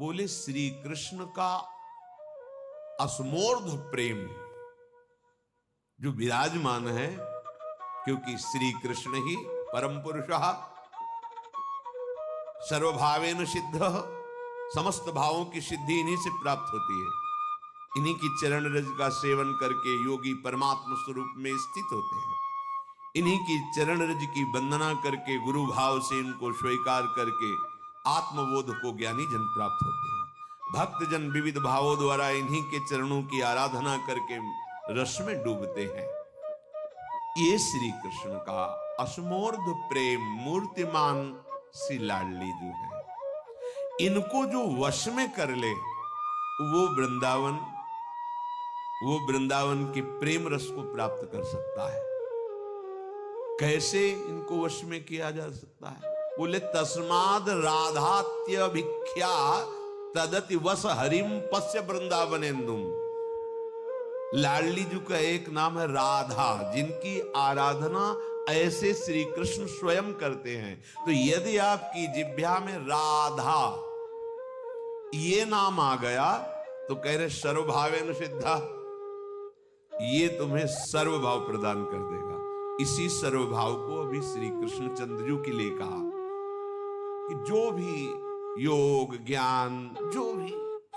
बोले श्री कृष्ण का असमोर्ध प्रेम जो विराजमान है, क्योंकि श्री कृष्ण ही परम पुरुषः सर्वभावेन सिद्ध, समस्त भावों की सिद्धि इन्हीं से प्राप्त होती है। इन्हीं की चरण रज का सेवन करके योगी परमात्मा स्वरूप में स्थित होते हैं। इन्हीं की चरण रज की वंदना करके गुरु भाव से इनको स्वीकार करके आत्मबोध को ज्ञानी जन प्राप्त होते हैं। भक्त जन विविध भावों द्वारा इन्हीं के चरणों की आराधना करके रस में डूबते हैं। ये श्री कृष्ण का असमोर्ध प्रेम मूर्तिमान सी लाडली जो है, इनको जो वश में कर ले वो वृंदावन के प्रेम रस को प्राप्त कर सकता है। कैसे इनको वश में किया जा सकता है? बोले तस्माद राधात्यभिख्या तदति वस हरिम पश्य वृंदावनेन्दुम। लाडली जी का एक नाम है राधा, जिनकी आराधना ऐसे श्री कृष्ण स्वयं करते हैं। तो यदि आपकी जिह्वा में राधा ये नाम आ गया तो कह रहे सर्वभावेन सिद्धा, ये तुम्हें सर्वभाव प्रदान कर देगा। इसी सर्वभाव को अभी श्री कृष्ण चंद्रजू के लिए कहा कि जो भी योग ज्ञान जो भी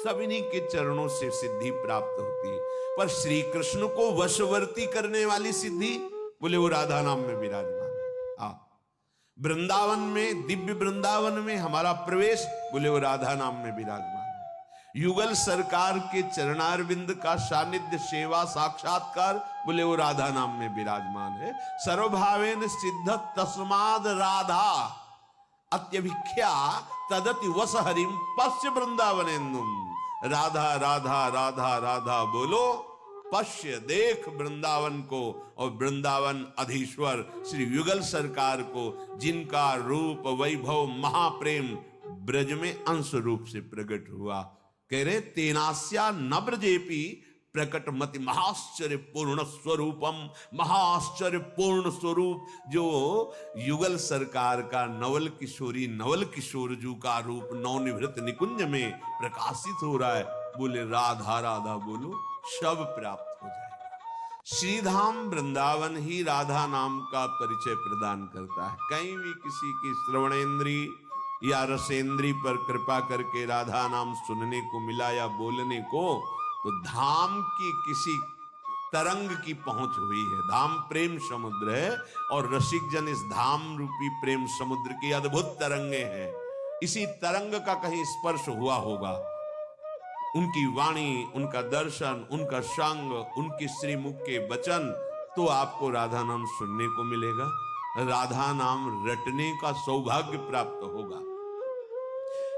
सब इन्हीं के चरणों से सिद्धि प्राप्त होती है। पर श्री कृष्ण को वशवर्ती करने वाली सिद्धि बोले वो राधा नाम में विराजमान है। वृंदावन में, दिव्य वृंदावन में हमारा प्रवेश बोले वो राधा नाम में विराजमान है। युगल सरकार के चरणारविंद का सानिध्य सेवा साक्षात्कार बोले वो राधा नाम में विराजमान है। सर्वभावेन सिद्ध तस्माद राधा अत्यभिख्या तदति वस हरिम पश्य वृंदावनेन्दुम। राधा राधा राधा राधा बोलो, पश्य देख वृंदावन को और वृंदावन अधीश्वर श्री युगल सरकार को, जिनका रूप वैभव महाप्रेम ब्रज में अंश रूप से प्रकट हुआ। कह रहे तेनास्या न ब्रजेपि प्रकट मति महाश्चर्य पूर्ण स्वरूपम। महाश्चर्य पूर्ण स्वरूप जो युगल सरकार का नवल किशोर जू का रूप नवनिवृत्त निकुंज में प्रकाशित हो रहा है। बोले राधा राधा बोलो, सब प्राप्त हो जाएगा। श्रीधाम वृंदावन ही राधा नाम का परिचय प्रदान करता है। कहीं भी किसी की श्रवणेन्द्री या रसेंद्री पर कृपा करके राधा नाम सुनने को मिला या बोलने को, तो धाम की किसी तरंग की पहुंच हुई है। धाम प्रेम समुद्र है और रसिक जन इस धाम रूपी प्रेम समुद्र की अद्भुत तरंगे हैं। इसी तरंग का कहीं स्पर्श हुआ होगा। उनकी वाणी, उनका दर्शन, उनका संग, उनकी श्रीमुख के वचन, तो आपको राधा नाम सुनने को मिलेगा, राधा नाम रटने का सौभाग्य प्राप्त होगा।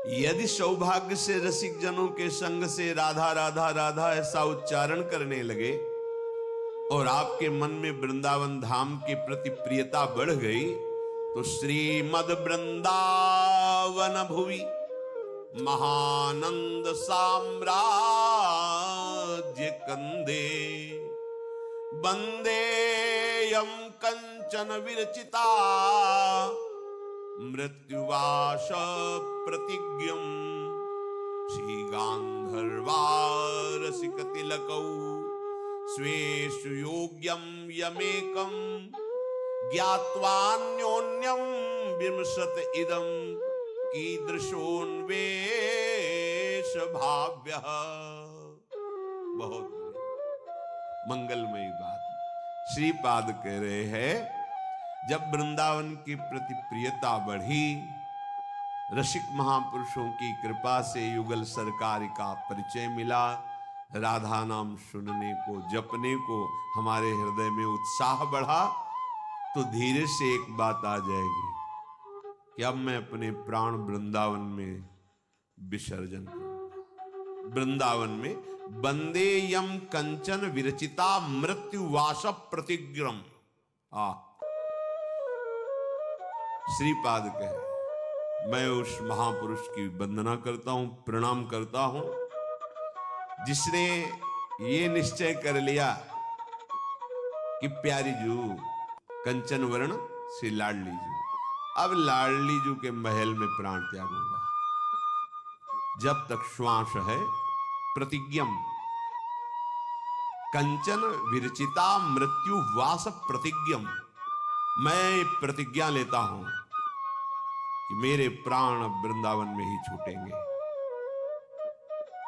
यदि सौभाग्य से रसिक जनों के संग से राधा राधा राधा ऐसा उच्चारण करने लगे और आपके मन में वृंदावन धाम के प्रति प्रियता बढ़ गई, तो श्रीमद वृंदावन भुवि महानंद साम्राज्य कंदे वंदेयं कंचन विरचिता मृत्युवाश प्रतिज्ञम श्री गांधर्वा रसिक तिलकौ स्वेषु योग्यम यमेकं ज्ञात्वान्योन्यं विमसत इदं कीदृशोन्वेष भाव्यः। बहुत मंगलमयी बात श्रीपाद कह रहे हैं। जब वृंदावन की प्रति प्रियता बढ़ी, रसिक महापुरुषों की कृपा से युगल सरकार का परिचय मिला, राधा नाम सुनने को जपने को हमारे हृदय में उत्साह बढ़ा, तो धीरे से एक बात आ जाएगी कि अब मैं अपने प्राण वृंदावन में विसर्जन करूंगा। वृंदावन में वंदेयम कंचन विरचिता मृत्युवाश प्रतिज्ञम। श्रीपाद कहे मैं उस महापुरुष की वंदना करता हूं, प्रणाम करता हूं, जिसने ये निश्चय कर लिया कि प्यारी जू कंचन वर्ण से लाडली जू, अब लाडली जू के महल में प्राण त्यागूंगा। जब तक श्वास है प्रतिज्ञम कंचन विरचिता मृत्यु वास प्रतिज्ञम, मैं प्रतिज्ञा लेता हूं कि मेरे प्राण वृंदावन में ही छूटेंगे।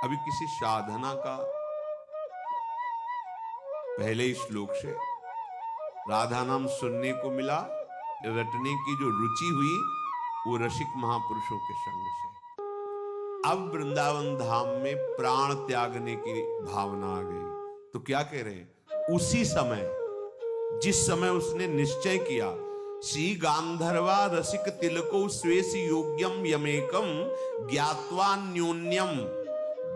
अभी किसी साधना का पहले ही श्लोक से राधा नाम सुनने को मिला, रटने की जो रुचि हुई वो रसिक महापुरुषों के संग से। अब वृंदावन धाम में प्राण त्यागने की भावना आ गई, तो क्या कह रहे हैं, उसी समय जिस समय उसने निश्चय किया, श्री गांधर्वा रसिक तिलको स्वेश योग्यम यमेकम ज्ञात्वा न्योन्यम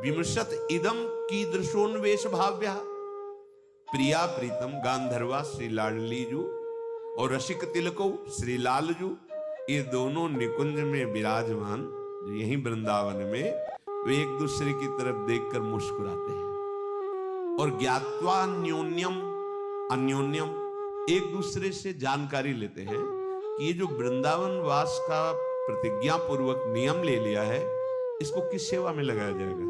विमशत इदम कीदृशोन्वेष भाव्या। प्रिया प्रीतम गांधर्वा श्री लाडली जू और रसिक तिलको श्री लाल जू, ये दोनों निकुंज में विराजमान जो यहीं वृंदावन में, वे एक दूसरे की तरफ देखकर मुस्कुराते हैं और ज्ञात्वा न्योन्यम अन्योन्यम, एक दूसरे से जानकारी लेते हैं कि ये जो वृंदावन वास का प्रतिज्ञा पूर्वक नियम ले लिया है, इसको किस सेवा में लगाया जाएगा।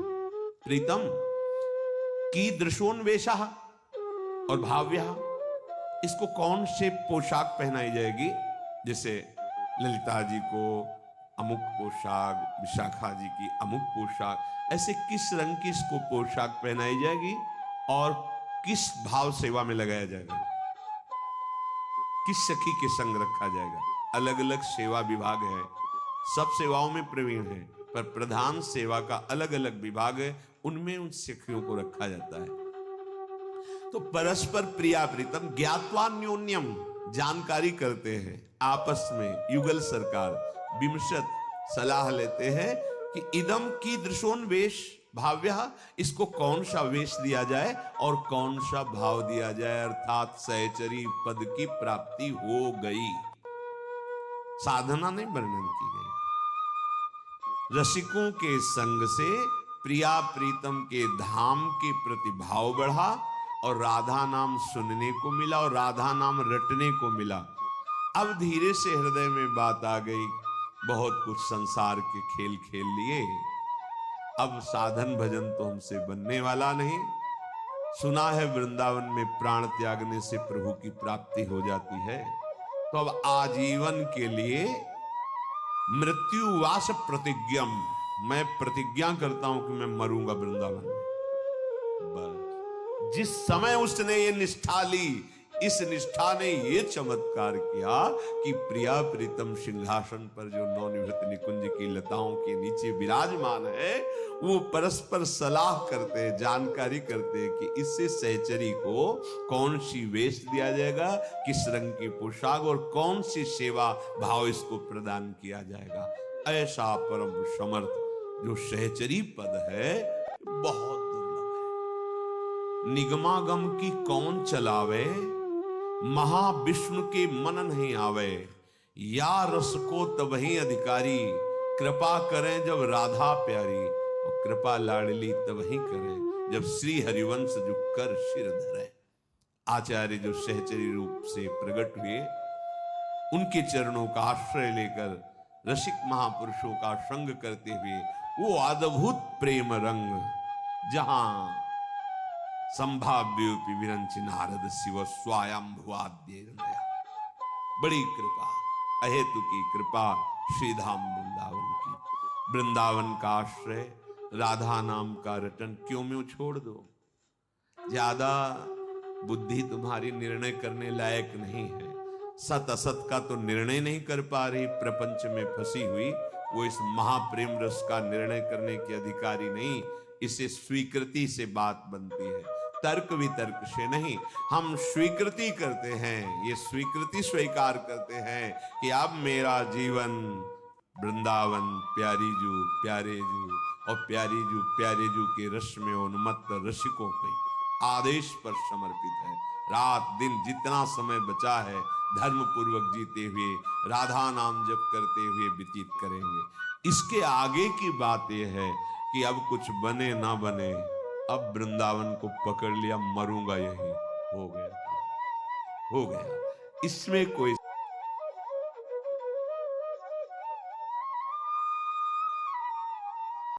प्रीतम की दृशोन्वेषा और भाव्या, इसको कौन से पोशाक पहनाई जाएगी। जैसे ललिता जी को अमुक पोशाक, विशाखा जी की अमुक पोशाक, ऐसे किस रंग की इसको पोशाक पहनाई जाएगी और किस भाव सेवा में लगाया जाएगा, किस सखी के संग रखा जाएगा। अलग अलग सेवा विभाग है, सब सेवाओं में प्रवीण है, पर प्रधान सेवा का अलग अलग विभाग है, उनमें उन सखियों को रखा जाता है। तो परस्पर प्रिया प्रीतम ज्ञात्वा न्योन्यम, जानकारी करते हैं आपस में, युगल सरकार विमशत सलाह लेते हैं कि इदम की दृशोन्वेष भाव्या, इसको कौन सा वेश दिया जाए और कौन सा भाव दिया जाए, अर्थात सहचरी पद की प्राप्ति हो गई। साधना नहीं वर्णन की गई, रसिकों के संग से प्रिया प्रीतम के धाम के प्रति भाव बढ़ा और राधा नाम सुनने को मिला और राधा नाम रटने को मिला। अब धीरे से हृदय में बात आ गई, बहुत कुछ संसार के खेल खेल लिए, अब साधन भजन तो हमसे बनने वाला नहीं। सुना है वृंदावन में प्राण त्यागने से प्रभु की प्राप्ति हो जाती है, तो अब आजीवन के लिए मृत्युवास प्रतिज्ञम, मैं प्रतिज्ञा करता हूं कि मैं मरूंगा वृंदावन में। जिस समय उसने ये निष्ठा ली, इस निष्ठा ने ये चमत्कार किया कि प्रिया प्रीतम सिंहासन पर जो नवनिवृत्त निकुंज की लताओं के नीचे विराजमान है, वो परस्पर सलाह करते, जानकारी करते कि इससे सहचरी को कौन सी वेश दिया जाएगा, किस रंग की पोशाक और कौन सी सेवा भाव इसको प्रदान किया जाएगा। ऐसा परम समर्थ जो सहचरी पद है, बहुत निगमागम की कौन चलावे, महाविष्णु के मन नहीं आवे, या रस को तबही अधिकारी, कृपा करें जब राधा प्यारी, और कृपा लाडली तबही करें जब श्री हरिवंश जो कर शिर धरे। आचार्य जो सहचरी रूप से प्रकट हुए, उनके चरणों का आश्रय लेकर रसिक महापुरुषों का संग करते हुए वो अद्भुत प्रेम रंग, जहां संभाव्योपि विरंचि नारद शिव स्वायंभुवाद्य, बड़ी कृपा, अहेतु की कृपा श्रीधाम वृंदावन की। वृंदावन का आश्रय, राधा नाम का रटन क्यों में छोड़ दो। ज्यादा बुद्धि तुम्हारी निर्णय करने लायक नहीं है, सत असत का तो निर्णय नहीं कर पा रही, प्रपंच में फंसी हुई, वो इस महाप्रेम रस का निर्णय करने की अधिकारी नहीं। इसे स्वीकृति से बात बनती है, तर्क वितर्क से नहीं। हम स्वीकृति करते हैं, ये स्वीकृति स्वीकार करते हैं कि अब मेरा जीवन वृंदावन प्यारी जू प्यारे जू और प्यारी जू प्यारे जू के रस में उन्मत्त रसिकों के आदेश पर समर्पित है। रात दिन जितना समय बचा है धर्म पूर्वक जीते हुए, राधा नाम जप करते हुए व्यतीत करेंगे। इसके आगे की बात यह है कि अब कुछ बने ना बने, अब वृंदावन को पकड़ लिया, मरूंगा, यही हो गया, हो गया, इसमें कोई